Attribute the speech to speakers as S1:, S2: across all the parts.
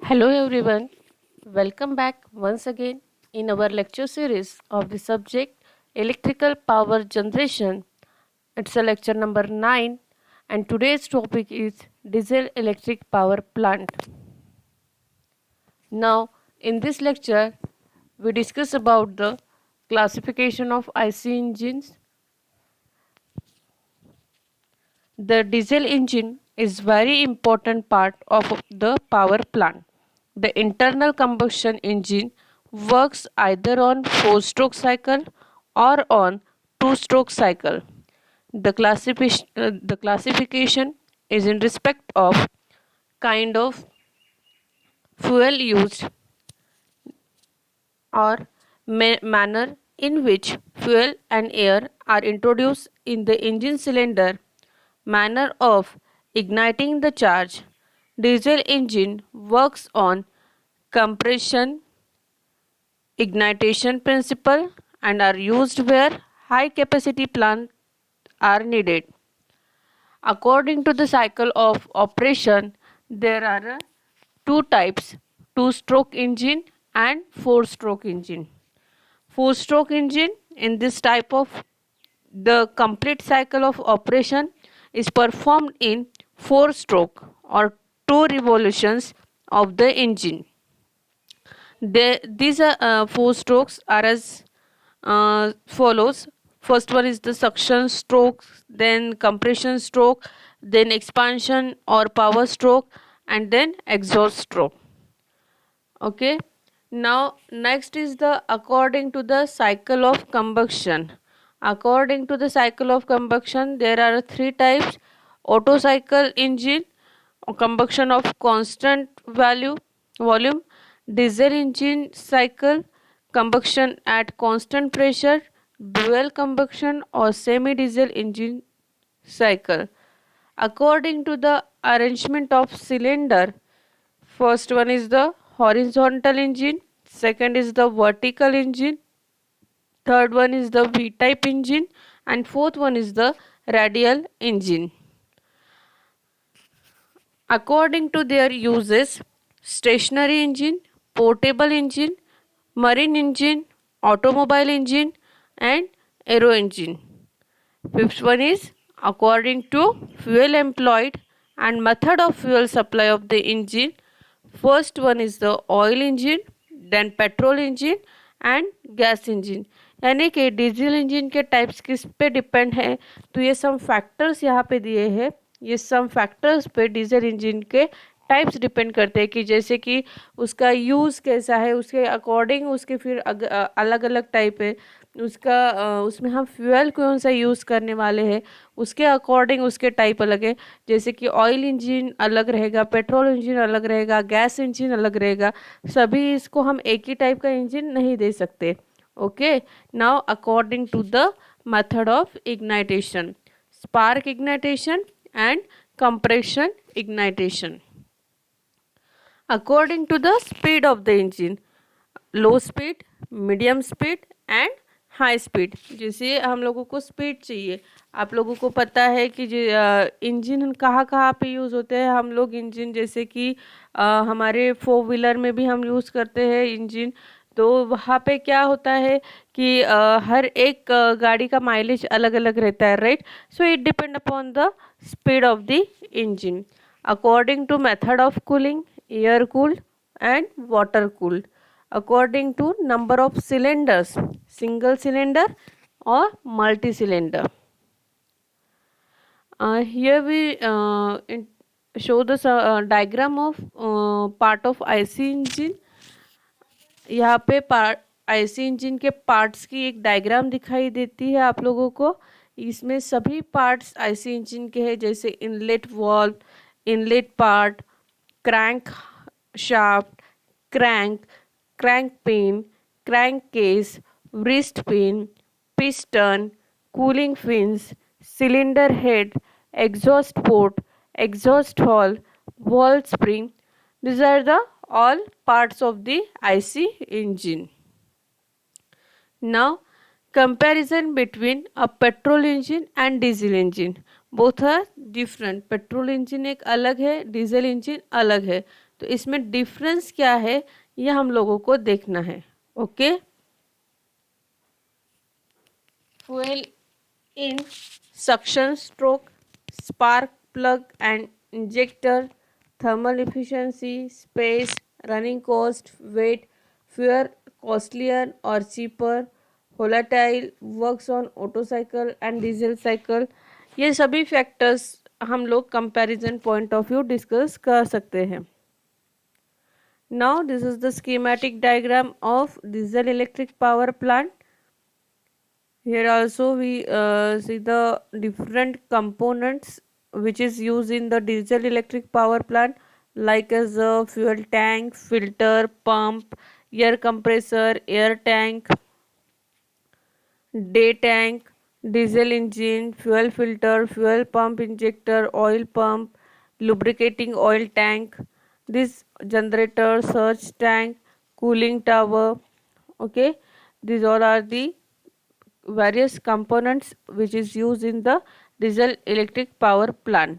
S1: Hello everyone, welcome back once again in our lecture series of the subject Electrical Power Generation. It's a lecture number 9 and today's topic is Diesel Electric Power Plant. Now, in this lecture, we discuss about the classification of IC engines. The diesel engine is very important part of the power plant. The internal combustion engine works either on 4-stroke cycle or on 2-stroke cycle. The classification is in respect of kind of fuel used or manner in which fuel and air are introduced in the engine cylinder, manner of igniting the charge. Diesel engine works on compression ignition principle and are used where high capacity plants are needed. According to the cycle of operation, there are two types, two-stroke engine and four-stroke engine. Four-stroke engine in this type of the complete cycle of operation is performed in 4-stroke or 2 revolutions of the engine. These 4 strokes are as follows. First one is the suction stroke, then compression stroke, then expansion or power stroke, and then exhaust stroke. Okay. Now next is the according to the cycle of combustion. According to the cycle of combustion, there are 3 types: Otto cycle engine, combustion of constant volume, diesel engine cycle, combustion at constant pressure, dual combustion or semi diesel engine cycle. According to the arrangement of cylinder, first one is the horizontal engine, second is the vertical engine, third one is the V type engine, and fourth one is the radial engine. According to their uses, stationary engine, portable engine, marine engine, automobile engine, and aero engine. Fifth one is according to fuel employed and method of fuel supply of the engine. First one is the oil engine, then petrol engine and gas engine. यानी कि diesel engine के types किस पे depend है, तो ये some factors यहाँ पे दिए हैं. ये सम फैक्टर्स पे डीजल इंजन के टाइप्स डिपेंड करते हैं कि जैसे कि उसका यूज़ कैसा है, उसके अकॉर्डिंग उसके फिर अलग अलग टाइप है उसका. उसमें हम फ्यूल कौन सा यूज़ करने वाले हैं उसके अकॉर्डिंग उसके टाइप अलग है. जैसे कि ऑयल इंजन अलग रहेगा, पेट्रोल इंजन अलग रहेगा, गैस इंजन अलग रहेगा. सभी इसको हम एक ही टाइप का इंजन नहीं दे सकते. Okay. Now according to the method of ignition, spark ignition and compression ignition. According to the speed of the engine, low speed, medium speed and high speed. जैसे हम लोगों को स्पीड चाहिए, आप लोगों को पता है कि इंजन कहाँ कहाँ पे यूज़ होते हैं. हम लोग इंजन जैसे कि हमारे 4 व्हीलर में भी हम यूज़ करते हैं इंजन. तो वहाँ पे क्या होता है कि हर एक गाड़ी का माइलेज अलग अलग रहता है, right. So it depend upon the speed of the engine. According to method of cooling, air cooled and water cooled. According to number of cylinders, single cylinder or multi cylinder. Here we show the diagram of part of IC engine. यहाँ पे IC engine के parts की एक diagram दिखाई देती है आप लोगों को. इसमें सभी पार्ट्स IC इंजन के हैं, जैसे inlet valve, inlet part, crank shaft, crank pin, crank case, wrist pin, piston, cooling fins, cylinder head, exhaust port, exhaust hole, valve spring. These are the all parts of the IC engine. Now, comparison between a petrol engine and diesel engine. Both are different. Petrol engine एक अलग है, diesel engine अलग है. तो इसमें difference क्या है ये हम लोगों को देखना है। Okay, fuel in suction stroke, spark plug and injector, thermal efficiency, space, running cost, weight, fuel costlier or cheaper, volatile, works on auto cycle and diesel cycle। ये सभी फैक्टर्स हम लोग comparison point of view discuss कर सकते हैं। Now this is the schematic diagram of diesel electric power plant। Here also we see the different components which is used in the diesel electric power plant, like as a fuel tank, filter, pump, air compressor, air tank, day tank, diesel engine, fuel filter, fuel pump injector, oil pump, lubricating oil tank, this generator, surge tank, cooling tower. Okay, these all are the various components which is used in the diesel electric power plant।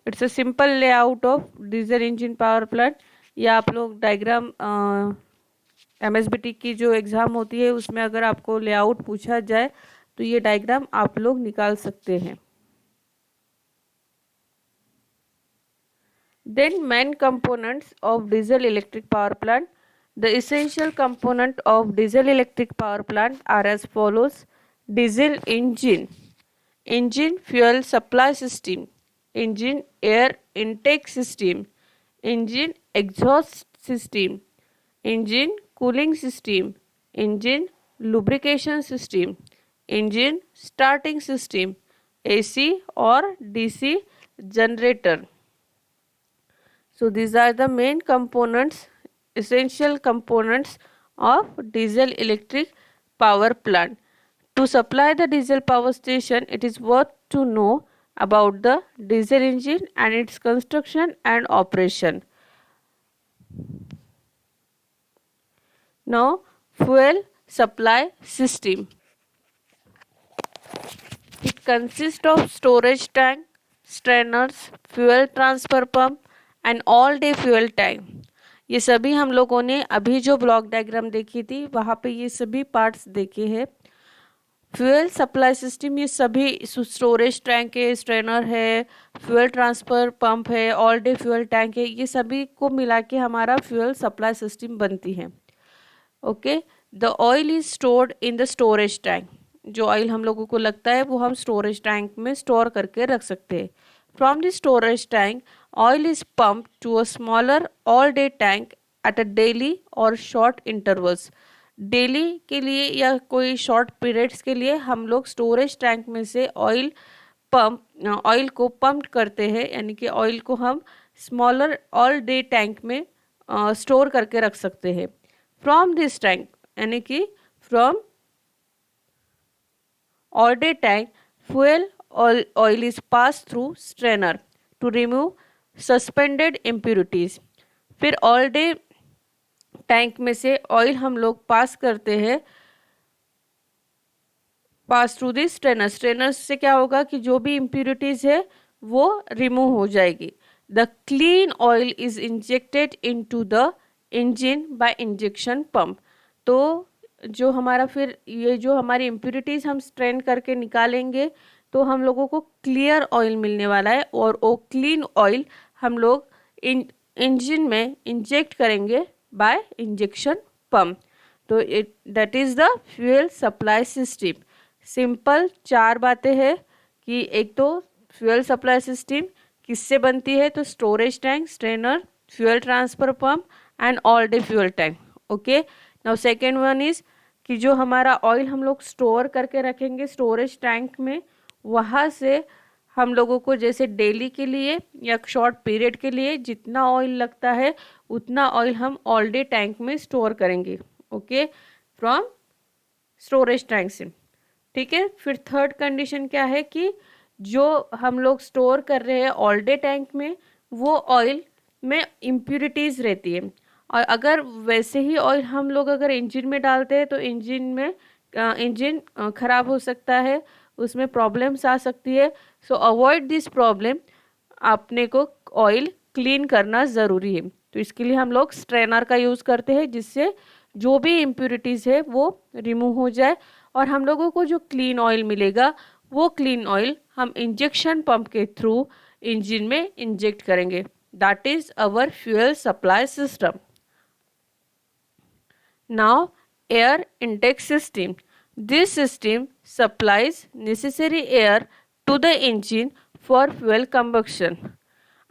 S1: It's a simple layout of diesel engine power plant. या आप लोग diagram MSBT की जो exam होती है उसमें अगर आपको लेआउट पूछा जाए तो ये डायग्राम आप लोग निकाल सकते हैं। Then main components of diesel electric power plant. The essential component of diesel electric power plant are as follows: diesel engine, engine fuel supply system, engine air intake system, engine exhaust system, engine cooling system, engine lubrication system, engine starting system, AC or DC generator। So these are the main components, essential components of diesel electric power plant। To supply the diesel power station, it is worth to know about the diesel engine and its construction and operation। Now, fuel supply system. It consists of storage tank, strainers, fuel transfer pump and all day fuel tank। ये सभी हम लोगों ने अभी जो block diagram देखी थी वहाँ पे ये सभी पार्ट्स देखे हैं। फ्यूल सप्लाई सिस्टम ये सभी स्टोरेज टैंक है, स्ट्रेनर है, फ्यूल ट्रांसफ़र पंप है, ऑल डे फ्यूल टैंक है, ये सभी को मिला के हमारा फ्यूल सप्लाई सिस्टम बनती है। Okay, the oil is stored in the storage tank. जो ऑयल हम लोगों को लगता है वो हम स्टोरेज टैंक में स्टोर करके रख सकते हैं। From the storage tank oil is pump to a smaller all day tank at a daily और शॉर्ट इंटरवल्स। डेली के लिए या कोई शॉर्ट पीरियड्स के लिए हम लोग स्टोरेज टैंक में से ऑयल को पंप करते हैं, यानी कि ऑयल को हम स्मॉलर ऑल डे टैंक में स्टोर करके रख सकते हैं। फ्रॉम दिस टैंक यानी कि from all day tank fuel oil is pass through strainer to remove suspended impurities. फिर ऑल डे टैंक में से ऑयल हम लोग पास करते हैं pass through this strainer. Strainer से क्या होगा कि जो भी इम्प्यूरिटीज है वो रिमूव हो जाएगी। The clean oil is injected into the engine bye injection pump. तो जो हमारा फिर ये जो हमारी इम्प्यूरिटीज हम स्ट्रेन करके निकालेंगे तो हम लोगों को क्लियर ऑयल मिलने वाला है और वो क्लीन ऑयल हम लोग इंजन में इंजेक्ट करेंगे बाय इंजेक्शन पंप। तो that is the fuel supply system. Simple चार बातें हैं कि एक तो फ्यूल सप्लाई सिस्टम किससे बनती है, तो storage tank, strainer, fuel transfer pump and all day fuel tank. Okay, now second one is कि जो हमारा ऑयल हम लोग स्टोर करके रखेंगे स्टोरेज टैंक में, वहाँ से हम लोगों को जैसे डेली के लिए या शॉर्ट पीरियड के लिए जितना ऑयल लगता है उतना ऑयल हम ऑल डे टैंक में स्टोर करेंगे। ओके, फ्रॉम स्टोरेज टैंक से। ठीक है, फिर थर्ड कंडीशन क्या है कि जो हम लोग स्टोर कर रहे हैं ऑल डे टैंक में वो ऑयल में इम्प्यूरिटीज़ रहती है, और अगर वैसे ही ऑयल हम लोग अगर इंजन में डालते हैं तो इंजन ख़राब हो सकता है, उसमें प्रॉब्लम्स आ सकती है। सो अवॉइड दिस प्रॉब्लम, आपने को ऑयल क्लीन करना ज़रूरी है। तो इसके लिए हम लोग स्ट्रेनर का यूज़ करते हैं, जिससे जो भी इम्प्योरिटीज़ है वो रिमूव हो जाए और हम लोगों को जो क्लीन ऑयल मिलेगा वो क्लीन ऑयल हम इंजेक्शन पंप के थ्रू इंजन में इंजेक्ट करेंगे। That is our fuel supply system. Now, air intake system. This system supplies necessary air to the engine for fuel combustion.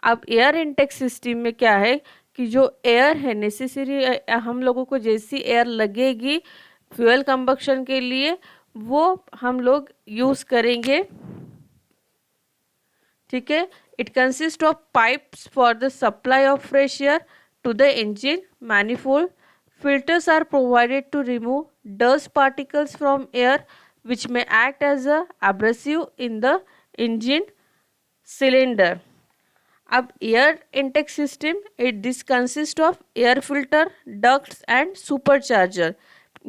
S1: अब एयर इंटेक सिस्टम में क्या है कि जो एयर है नेसेसरी, हम लोगों को जैसी एयर लगेगी फ्यूल कंबक्शन के लिए वो हम लोग यूज़ करेंगे। ठीक है। It consist of pipes for the supply of fresh air to the engine manifold. Filters are provided to remove dust particles from air which may act as a abrasive in the engine cylinder. अब air intake system this consist of air filter, ducts and supercharger.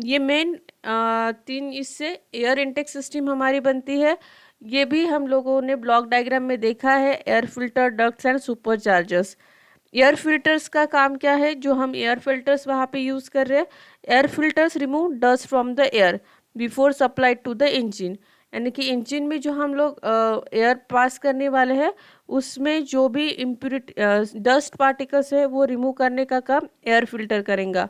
S1: ये main तीन इससे air intake system हमारी बनती है। ये भी हम लोगों ने ब्लॉक डायग्राम में देखा है, air filter, ducts and Superchargers. Air filters का काम क्या है, जो हम एयर फिल्टर्स वहाँ पे यूज़ कर रहे हैं, air filters remove dust from the air before supply to the engine. यानी कि इंजन में जो हम लोग एयर पास करने वाले हैं उसमें जो भी इम्प्यूरिटी डस्ट पार्टिकल्स है वो रिमूव करने का काम एयर फिल्टर करेगा।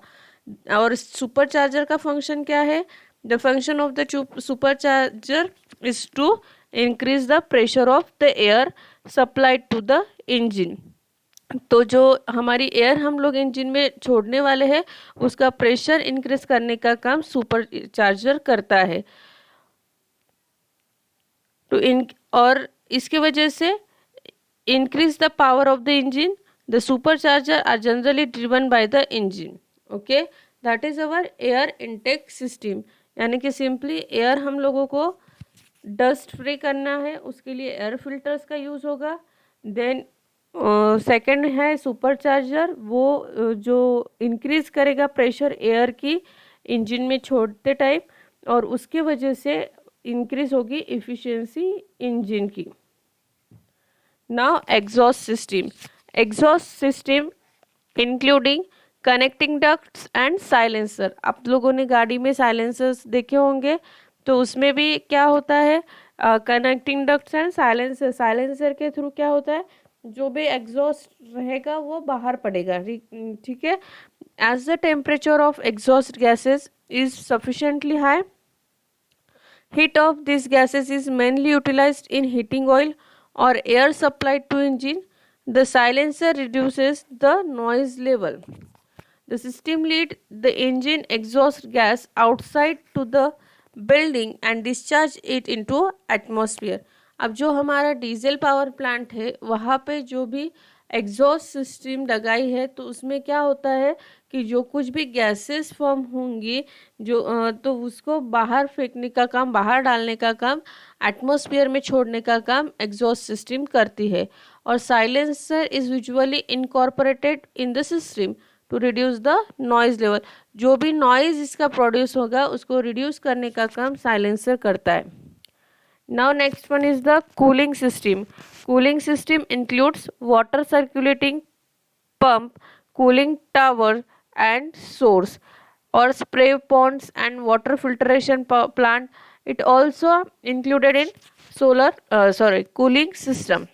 S1: और सुपरचार्जर का फंक्शन क्या है, the function of the supercharger is to increase the pressure of the air supplied to the engine. तो जो हमारी एयर हम लोग इंजन में छोड़ने वाले हैं उसका प्रेशर इंक्रीज करने का काम सुपर चार्जर करता है। तो और इसके वजह से increase the power of the engine, the supercharger are generally driven by the engine. Okay, that is our air intake system. यानी कि सिंपली एयर हम लोगों को डस्ट फ्री करना है, उसके लिए एयर फिल्टर्स का यूज़ होगा। देन सेकंड है सुपर चार्जर, वो जो इंक्रीज करेगा प्रेशर एयर की इंजन में छोड़ते टाइम और उसके वजह से इंक्रीज होगी इफ़िशियंसी इंजन की। Now exhaust system. Exhaust system including connecting ducts and silencer. आप लोगों ने गाड़ी में साइलेंसर्स देखे होंगे, तो उसमें भी क्या होता है, connecting ducts and silencer. Silencer के थ्रू क्या होता है, जो भी एग्जॉस्ट रहेगा वो बाहर पड़ेगा। ठीक है। As the temperature of exhaust gases is sufficiently high, heat of these gases is mainly utilized in heating oil or air supplied to engine. The silencer reduces the noise level. The system lead the engine exhaust gas outside to the building and discharge it into atmosphere. अब जो हमारा diesel power plant है वहाँ पे जो भी exhaust system लगाई है तो उसमें क्या होता है कि जो कुछ भी गैसेस फॉर्म होंगी जो तो उसको बाहर फेंकने का काम, बाहर डालने का काम, एटमॉस्फेयर में छोड़ने का काम एग्जॉस्ट सिस्टम करती है। और silencer is usually incorporated in the system to reduce the noise level. जो भी नॉइज़ इसका प्रोड्यूस होगा उसको रिड्यूस करने का काम साइलेंसर करता है। Now next one is the cooling system. Cooling system includes water circulating pump, cooling tower and source or spray ponds and water filtration plant. It also included in cooling system.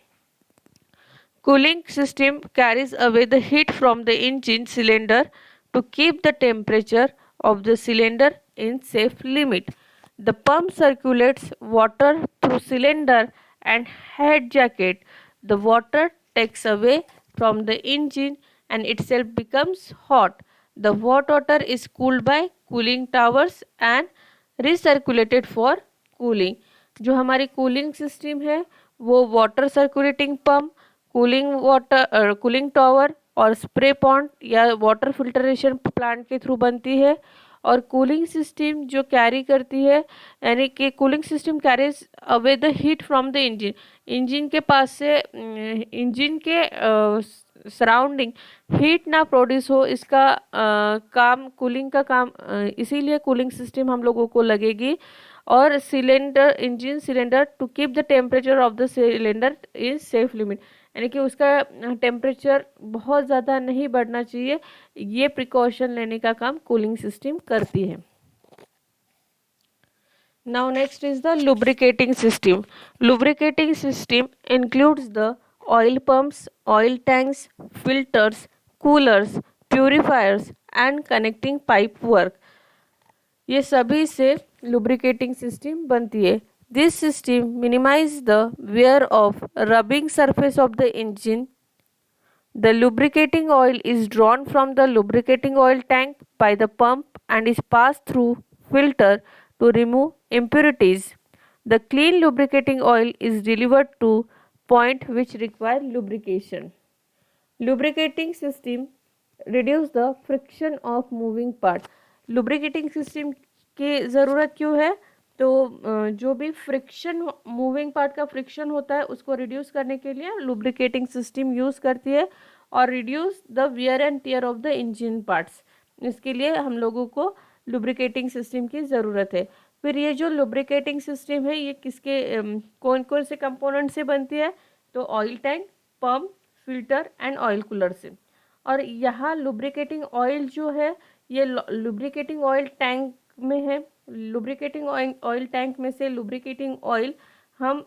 S1: Cooling system carries away the heat from the engine cylinder to keep the temperature of the cylinder in safe limit. The pump circulates water through cylinder and head jacket. The water takes away from the engine and itself becomes hot. The hot water is cooled by cooling towers and recirculated for cooling. जो हमारी cooling system है वो water circulating pump, cooling tower और spray pond या water filtration plant के through बनती है। और कूलिंग सिस्टम जो कैरी करती है, यानी कि cooling system carries away the heat from the engine. Engine के पास से इंजन के सराउंडिंग हीट ना प्रोड्यूस हो, इसका काम, कूलिंग का काम, इसीलिए कूलिंग सिस्टम हम लोगों को लगेगी। और engine cylinder to keep the temperature of the cylinder in safe limit, यानी कि उसका टेम्परेचर बहुत ज़्यादा नहीं बढ़ना चाहिए। ये प्रिकॉशन लेने का काम कूलिंग सिस्टम करती है। Now next is the lubricating system. Lubricating system includes the oil pumps, oil tanks, filters, coolers, purifiers and connecting pipe work. ये सभी से lubricating system बनती है. This system minimize the wear of rubbing surface of the engine. The lubricating oil is drawn from the lubricating oil tank by the pump and is passed through filter to remove impurities. The clean lubricating oil is delivered to point which require lubrication. Lubricating system reduce the friction of moving part. Lubricating system की ज़रूरत क्यों है? तो जो भी friction moving part का friction होता है उसको रिड्यूस करने के लिए लुब्रिकेटिंग सिस्टम यूज़ करती है और reduce the wear and tear of the engine parts. इसके लिए हम लोगों को लुब्रिकेटिंग सिस्टम की ज़रूरत है। फिर ये जो लुब्रिकेटिंग सिस्टम है ये किसके कौन कौन से कंपोनेंट से बनती है? तो oil tank, pump, filter and oil cooler से। और यहाँ लुब्रिकेटिंग ऑयल जो है ये लुब्रिकेटिंग ऑयल टैंक में है। लुब्रिकेटिंग ऑयल टैंक में से लुब्रिकेटिंग ऑयल हम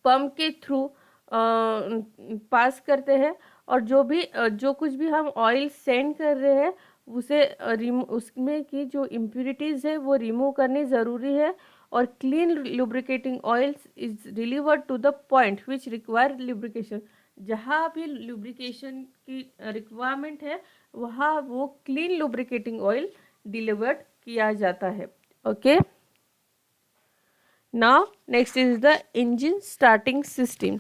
S1: पंप के थ्रू पास करते हैं और जो कुछ भी हम ऑयल सेंड कर रहे हैं उसे उसमें की जो इम्प्यूरिटीज़ है वो रिमूव करनी ज़रूरी है। और clean lubricating oils is delivered to the point which require lubrication. जहाँ भी लुब्रिकेशन की रिक्वायरमेंट है वहाँ वो क्लीन लुब्रिकेटिंग ऑयल डिलीवर्ड किया जाता है। Okay, now next is the engine starting system.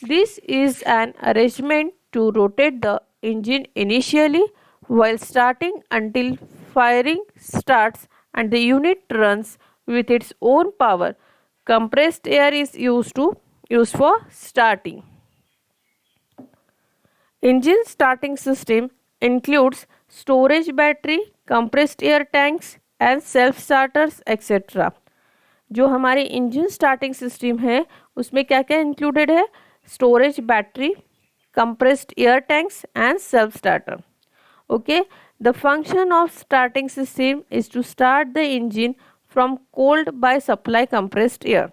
S1: This is an arrangement to rotate the engine initially while starting until firing starts and the unit runs with its own power. Compressed air is used for starting. Engine starting system includes storage battery, compressed air tanks and self starters etc. जो हमारे engine starting system है उसमें क्या क्या included है? Storage battery, compressed air tanks and self starter. Okay, the function of starting system is to start the engine from cold by supply compressed air.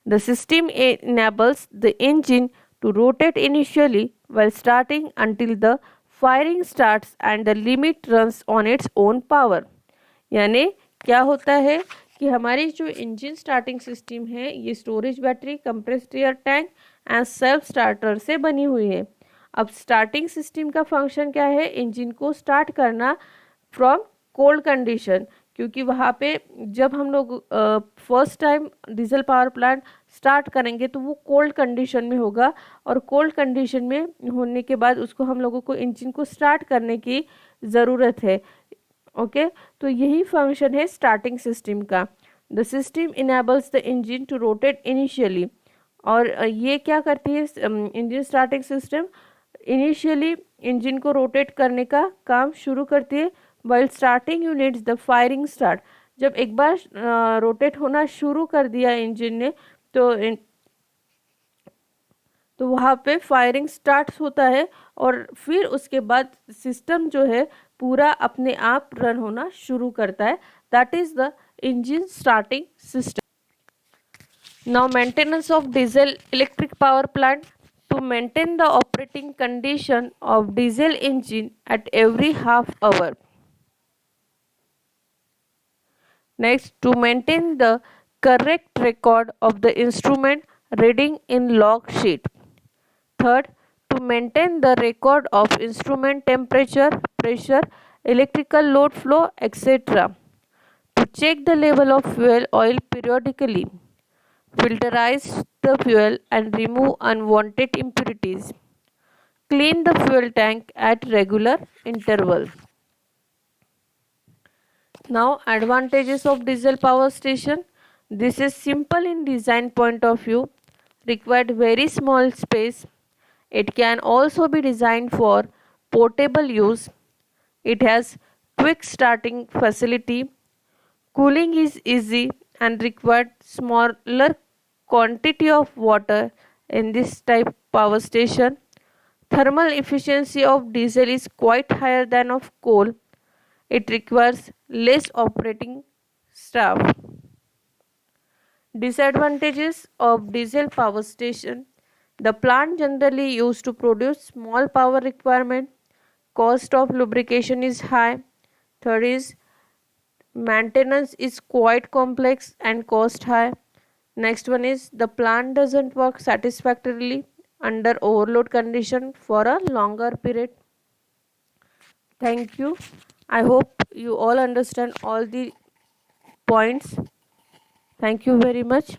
S1: The system enables the engine to rotate initially while starting until the firing starts and the limit runs on its own power. यानी क्या होता है कि हमारी जो engine starting system है ये storage battery, compressed air tank and self starter से बनी हुई है। अब स्टार्टिंग सिस्टम का फंक्शन क्या है? इंजन को स्टार्ट करना फ्रॉम कोल्ड कंडीशन, क्योंकि वहाँ पे जब हम लोग first time diesel power plant start करेंगे तो वो कोल्ड कंडीशन में होगा और कोल्ड कंडीशन में होने के बाद उसको हम लोगों को इंजन को स्टार्ट करने की ज़रूरत है। ओके, तो यही फंक्शन है स्टार्टिंग सिस्टम का। The system enables the engine to rotate initially. और ये क्या करती है engine starting system? Initially engine को रोटेट करने का काम शुरू करती है। While starting units the firing start. जब एक बार रोटेट होना शुरू कर दिया इंजन ने तो वहाँ पे फायरिंग स्टार्ट होता है और फिर उसके बाद सिस्टम जो है पूरा अपने आप रन होना शुरू करता है। That is the engine starting system. Now maintenance of diesel electric power plant. To maintain the operating condition of diesel engine at every half hour. Next, to maintain the correct record of the instrument reading in log sheet. Third, to maintain the record of instrument temperature, pressure, electrical load flow, etc. To check the level of fuel oil periodically. Filterize the fuel and remove unwanted impurities. Clean the fuel tank at regular intervals. Now, advantages of diesel power station. This is simple in design point of view, required very small space. It can also be designed for portable use. It has quick starting facility. Cooling is easy and required smaller quantity of water in this type power station. Thermal efficiency of diesel is quite higher than of coal. It requires less operating staff. Disadvantages of diesel power station. The plant generally used to produce small power requirement. Cost of lubrication is high. Third is maintenance is quite complex and cost high. Next one is the plant doesn't work satisfactorily under overload condition for a longer period. Thank you. I hope you all understand all the points. Thank you very much.